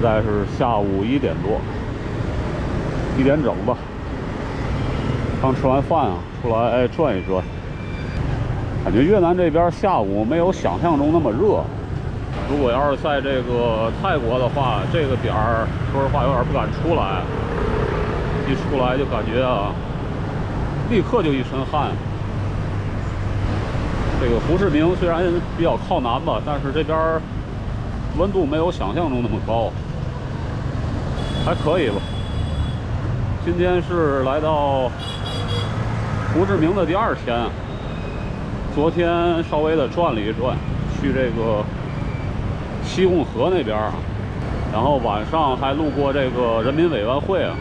在是下午1点多，1点整吧。刚吃完饭啊，出来转一转。感觉越南这边下午没有想象中那么热。如果要是在这个泰国的话，这个点儿说实话有点不敢出来。一出来就感觉啊，立刻就一身汗。这个胡志明虽然比较靠南吧，但是这边温度没有想象中那么高，还可以吧。今天是来到胡志明的第2天，昨天稍微的转了一转，去这个西贡河那边，然后晚上还路过这个人民委员会啊，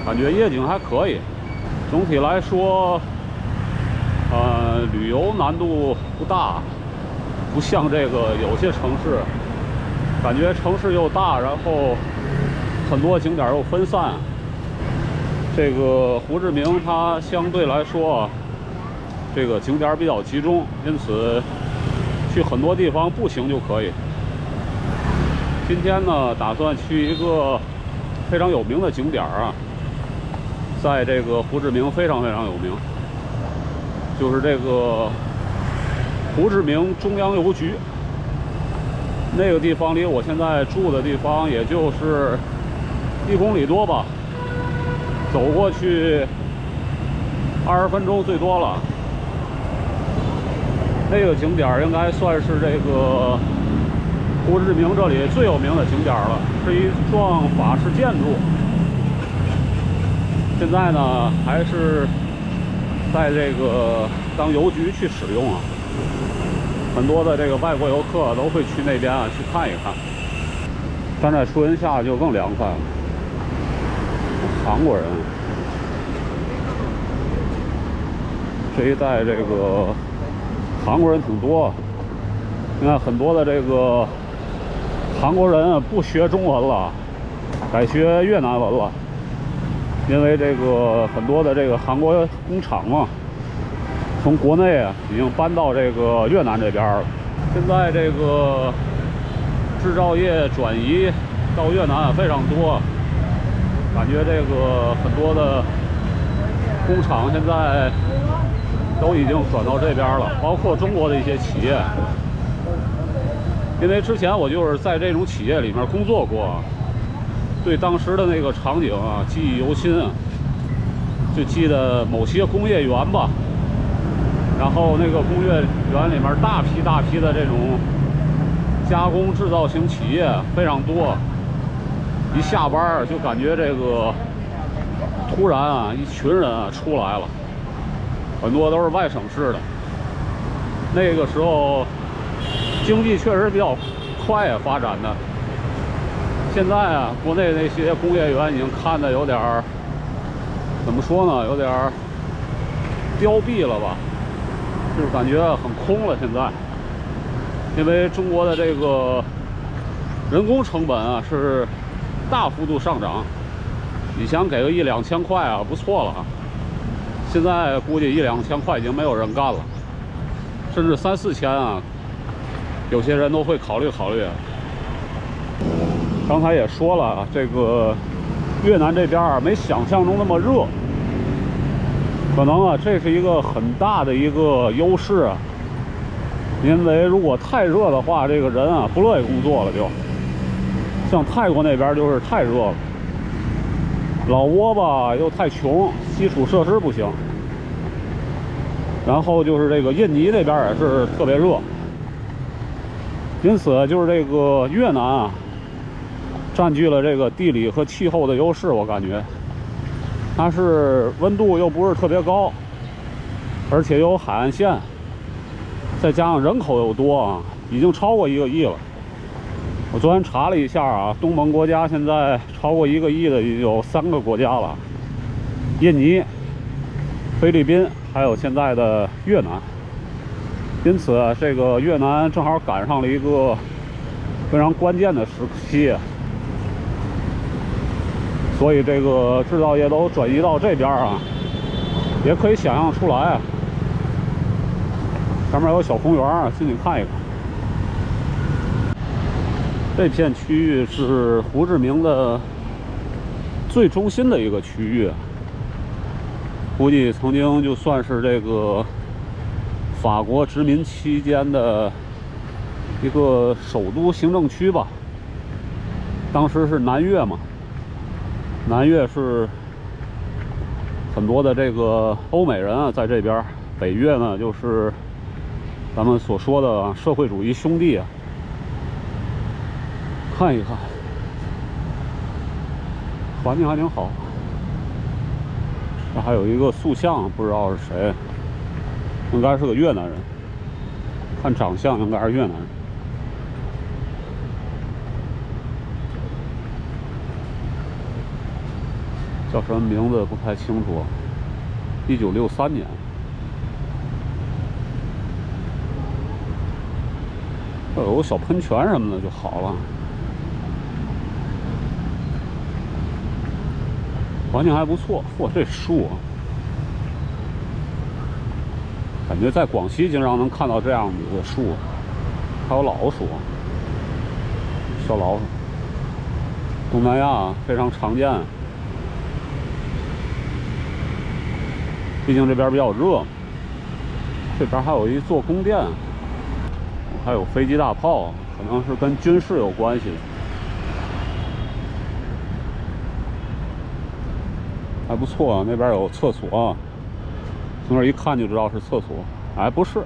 感觉夜景还可以。总体来说，旅游难度不大，不像这个有些城市，感觉城市又大，然后很多景点又分散。这个胡志明它相对来说，这个景点比较集中，因此去很多地方步行就可以。今天呢，打算去一个非常有名的景点啊，在这个胡志明非常非常有名，就是这个胡志明中央邮局。那个地方离我现在住的地方也就是1公里多吧，走过去20分钟最多了。那个景点应该算是这个胡志明这里最有名的景点了，是一幢法式建筑。现在呢，还是在这个当邮局去使用啊。很多的这个外国游客都会去那边啊去看一看。站在树荫下就更凉快了。韩国人，这一带这个韩国人挺多。你看很多的这个韩国人不学中文了，改学越南文了，因为这个很多的这个韩国工厂嘛，从国内啊已经搬到这个越南这边了。现在这个制造业转移到越南非常多，感觉这个很多的工厂现在都已经转到这边了，包括中国的一些企业。因为之前我就是在这种企业里面工作过，对当时的那个场景啊记忆犹新啊。就记得某些工业园吧，然后那个工业园里面大批大批的这种加工制造型企业非常多。一下班就感觉这个突然啊一群人啊出来了，很多都是外省市的。那个时候经济确实比较快啊发展的。现在啊国内那些工业园已经看得有点儿，怎么说呢，有点儿凋敝了吧，就是感觉很空了。现在因为中国的这个人工成本啊是大幅度上涨，以前给个1、2千块啊不错了，现在估计1、2千块已经没有人干了，甚至3、4千啊，有些人都会考虑考虑。刚才也说了，这个越南这边没想象中那么热，可能啊这是一个很大的一个优势啊。因为如果太热的话，这个人啊不乐意工作了就。像泰国那边就是太热了，老挝吧又太穷，基础设施不行。然后就是这个印尼那边也是特别热，因此就是这个越南啊占据了这个地理和气候的优势。我感觉它是温度又不是特别高，而且有海岸线，再加上人口又多啊，已经超过1个亿了。我昨天查了一下啊，东盟国家现在超过1个亿的已有3个国家了：印尼、菲律宾，还有现在的越南。因此这个越南正好赶上了一个非常关键的时期，所以这个制造业都转移到这边啊，也可以想象出来啊。上面有小公园啊，进去看一看。这片区域是胡志明的最中心的一个区域，估计曾经就算是这个法国殖民期间的一个首都行政区吧。当时是南越嘛，南越是很多的这个欧美人啊在这边，北越呢就是咱们所说的社会主义兄弟啊。看一看，环境还挺好。这还有一个塑像，不知道是谁，应该是个越南人，看长相应该是越南人。叫什么名字不太清楚。1963年。这有个小喷泉什么的就好了。环境还不错。嚯，这树啊，感觉在广西经常能看到这样子的树。还有老鼠，小老鼠，东南亚非常常见。毕竟这边比较热，这边还有一座宫殿，还有飞机大炮，可能是跟军事有关系的。还不错啊，那边有厕所啊，从这一看就知道是厕所。哎，不是，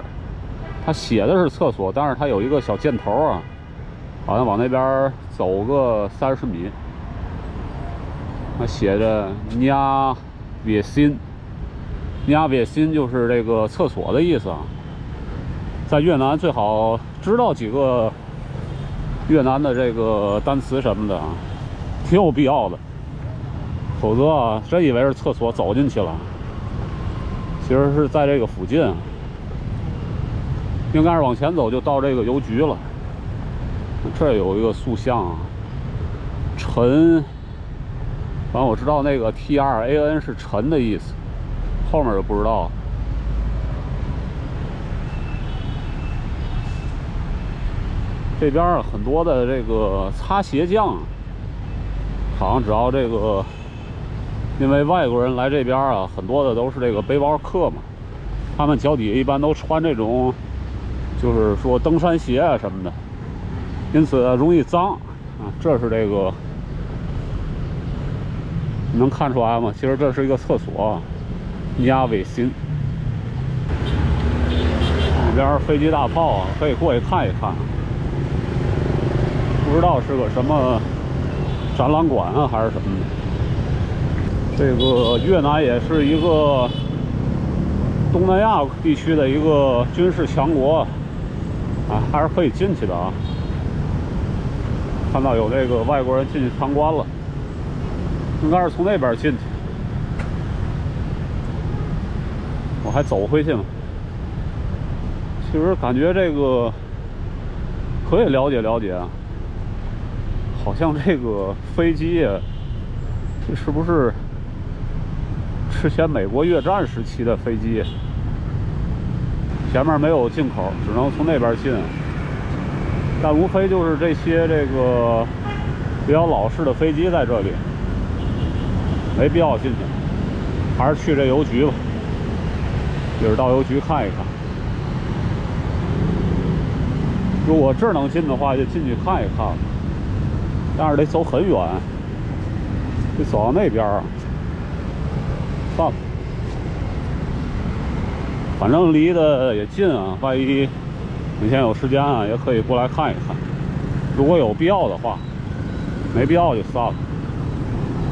它写的是厕所，但是它有一个小箭头啊，好像往那边走个30米。它写着“nya vệ sinh”，“nya vệ sinh”就是这个厕所的意思啊。在越南最好知道几个越南的这个单词什么的啊，挺有必要的。否则啊，真以为是厕所走进去了，其实是在这个附近，应该是往前走就到这个邮局了。这有一个塑像啊，陈，反正我知道那个 TRAN 是陈的意思，后面就不知道。这边很多的这个擦鞋匠，好像只要这个。因为外国人来这边啊，很多的都是这个背包客嘛，他们脚底下一般都穿这种，就是说登山鞋啊什么的，因此容易脏啊。这是这个，你能看出来吗？其实这是一个厕所，nya vệ sinh。里边飞机大炮啊，可以过去看一看。不知道是个什么展览馆啊，还是什么的。这个越南也是一个东南亚地区的一个军事强国啊，还是可以进去的啊。看到有这个外国人进去参观了，应该是从那边进去。我还走回去呢。其实感觉这个可以了解了解啊，好像这个飞机啊，这是不是？之前美国越战时期的飞机，前面没有进口，只能从那边进。但无非就是这些这个比较老式的飞机在这里，没必要进去，还是去这邮局吧。一会儿到邮局看一看。如果这儿能进的话，就进去看一看，但是得走很远，得走到那边啊。算了，反正离得也近啊，万一哪天有时间啊，也可以过来看一看。如果有必要的话，没必要就算了。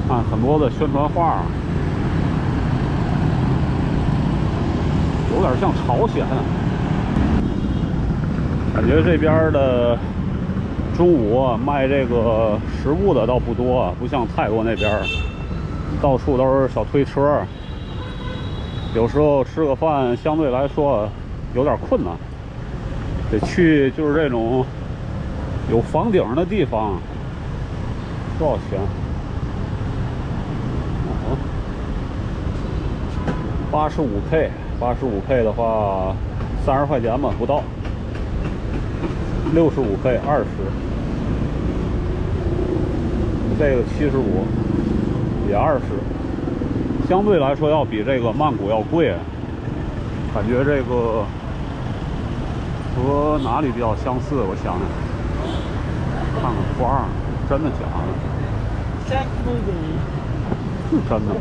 看很多的宣传画，有点像朝鲜啊。感觉这边的中午啊，卖这个食物的倒不多啊，不像泰国那边。到处都是小推车，有时候吃个饭相对来说有点困难，得去就是这种有房顶的地方。多少钱？85K，85K 的话30块钱吧，不到。65K20。这个75，也20，相对来说要比这个曼谷要贵。感觉这个和哪里比较相似？我想想，看看花，真的假的？是真的，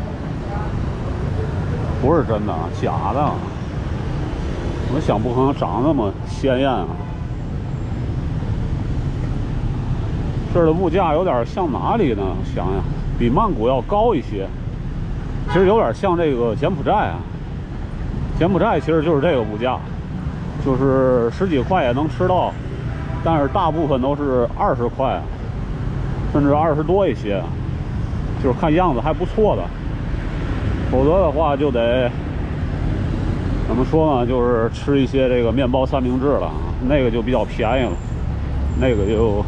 不是真的，假的。我想不可能长得那么鲜艳啊！这儿的物价有点像哪里呢？想想，比曼谷要高一些。其实有点像这个柬埔寨啊。柬埔寨其实就是这个物价，就是10几块也能吃到，但是大部分都是20块，甚至20多一些，就是看样子还不错的。否则的话就得怎么说呢？就是吃一些这个面包三明治了，那个就比较便宜了，那个就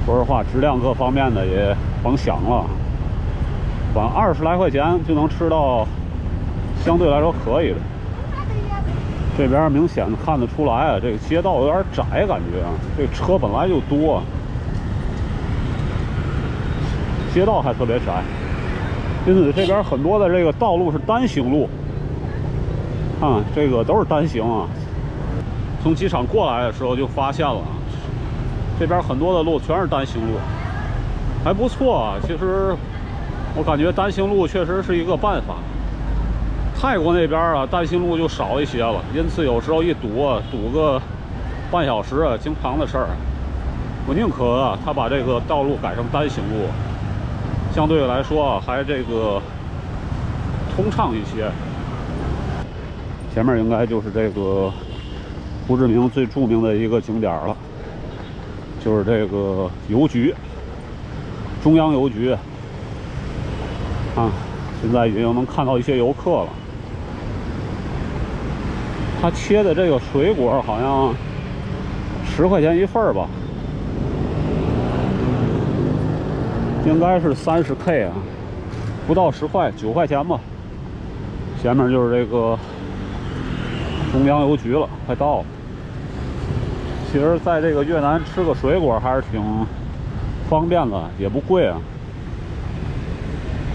说实话质量各方面的也甭想了，反正20来块钱就能吃到相对来说可以的。这边明显看得出来啊，这个街道有点窄，感觉啊，这车本来就多，街道还特别窄，因此这边很多的这个道路是单行路。看，这个都是单行啊。从机场过来的时候就发现了，这边很多的路全是单行路，还不错啊。其实我感觉单行路确实是一个办法。泰国那边啊，单行路就少一些了，因此有时候一堵啊，堵个半小时啊，经常的事儿。我宁可啊，他把这个道路改成单行路，相对来说啊，还这个通畅一些。前面应该就是这个胡志明最著名的一个景点了，就是这个邮局，中央邮局啊，现在已经能看到一些游客了。他切的这个水果好像10块钱一份吧，应该是30K 啊，不到10块，9块钱吧。前面就是这个中央邮局了，快到了。其实在这个越南吃个水果还是挺方便的，也不贵啊。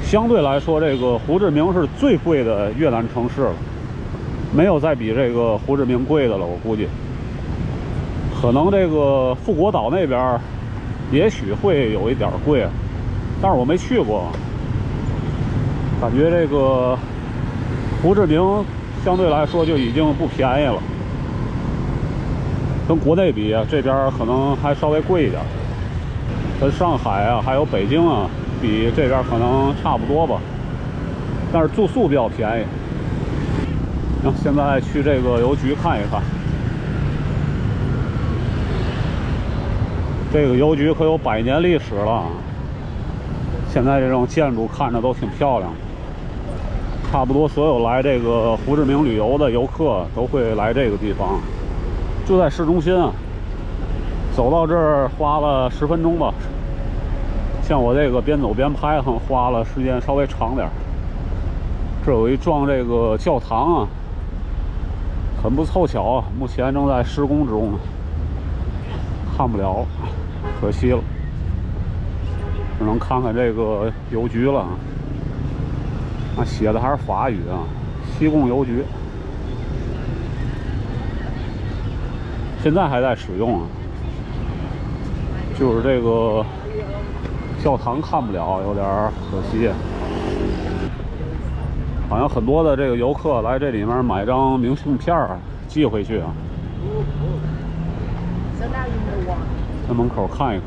相对来说，这个胡志明是最贵的越南城市了，没有再比这个胡志明贵的了。我估计可能这个富国岛那边也许会有一点贵，但是我没去过，感觉这个胡志明相对来说就已经不便宜了，跟国内比啊，这边可能还稍微贵一点，跟上海啊还有北京啊比，这边可能差不多吧，但是住宿比较便宜。行，现在去这个邮局看一看，这个邮局可有100年历史了，现在这种建筑看着都挺漂亮的。差不多所有来这个胡志明旅游的游客都会来这个地方，就在市中心啊，走到这儿花了10分钟吧。像我这个边走边拍，花了时间稍微长点。这有一幢这个教堂啊，很不凑巧啊，目前正在施工中呢，看不了，可惜了，只能看看这个邮局了。那写的还是法语啊，西贡邮局，现在还在使用啊。就是这个教堂看不了，有点可惜。好像很多的这个游客来这里面买张明信片寄回去啊。在门口看一看，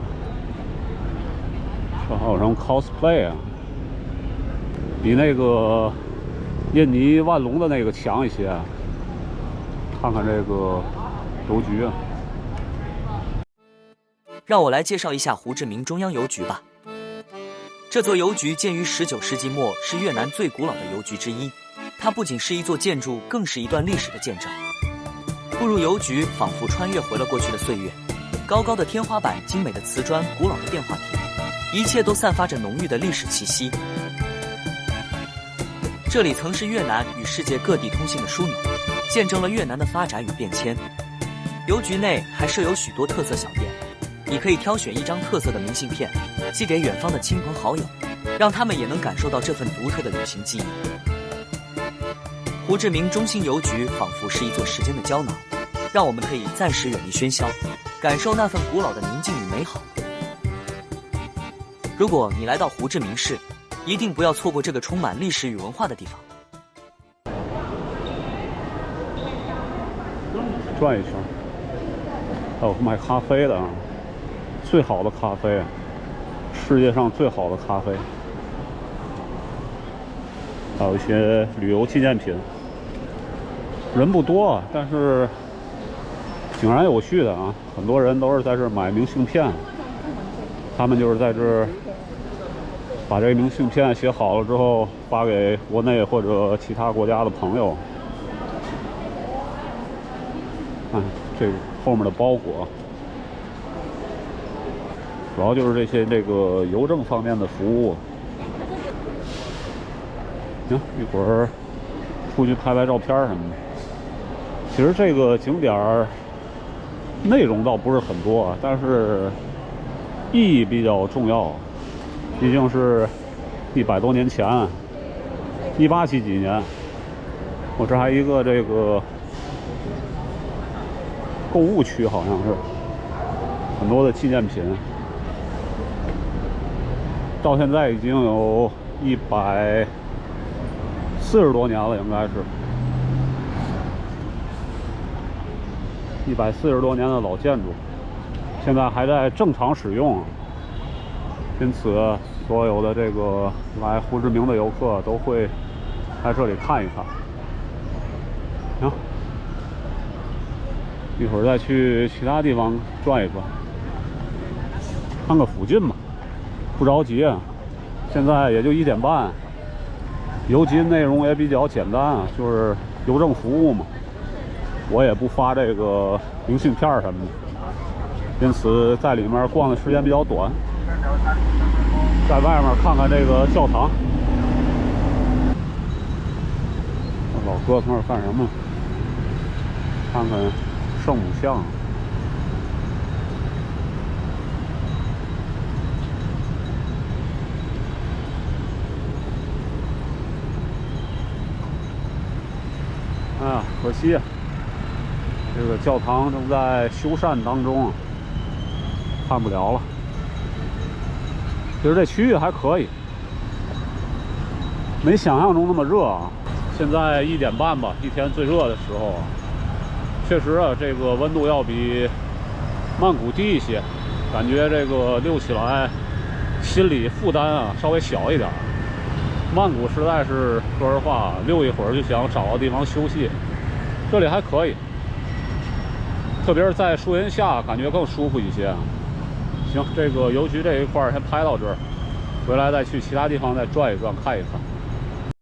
这还有什么 cosplay 啊？比那个印尼万隆的那个强一些。看看这个邮局啊。让我来介绍一下胡志明中央邮局吧。这座邮局建于19世纪末，是越南最古老的邮局之一。它不仅是一座建筑，更是一段历史的见证。步入邮局，仿佛穿越回了过去的岁月。高高的天花板、精美的瓷砖、古老的电话亭，一切都散发着浓郁的历史气息。这里曾是越南与世界各地通信的枢纽，见证了越南的发展与变迁。邮局内还设有许多特色小店，你可以挑选一张特色的明信片，寄给远方的亲朋好友，让他们也能感受到这份独特的旅行记忆。胡志明中心邮局仿佛是一座时间的胶囊，让我们可以暂时远离喧嚣，感受那份古老的宁静与美好。如果你来到胡志明市，一定不要错过这个充满历史与文化的地方。转一圈，还有卖咖啡的啊，最好的咖啡，世界上最好的咖啡，还有一些旅游纪念品。人不多，但是井然有序的啊，很多人都是在这儿买明信片，他们就是在这儿把这个明信片写好了之后发给国内或者其他国家的朋友。看这个后面的包裹，主要就是这个邮政方面的服务。行，一会儿出去拍拍照片什么的。其实这个景点儿内容倒不是很多啊，但是意义比较重要。毕竟是100多年前，18几年，我这还一个这个购物区，好像是很多的纪念品。到现在已经有140多年了，应该是140多年的老建筑，现在还在正常使用。因此，所有的这个来胡志明的游客都会来这里看一看。行，一会儿再去其他地方转一转，看个附近嘛，不着急啊。现在也就1点半，邮寄内容也比较简单啊，就是邮政服务嘛。我也不发这个明信片什么的，因此在里面逛的时间比较短。在外面看看这个教堂。老哥从那儿干什么？看看圣母像。哎呀，可惜啊，这个教堂正在修缮当中，看不了了。其实这区域还可以，没想象中那么热啊。现在1点半吧，一天最热的时候。确实啊，这个温度要比曼谷低一些，感觉这个溜起来心理负担啊稍微小一点。曼谷实在是说实话，溜一会儿就想找个地方休息，这里还可以，特别是在树荫下，感觉更舒服一些。行，这个邮局这一块先拍到这儿，回来再去其他地方再转一转看一看。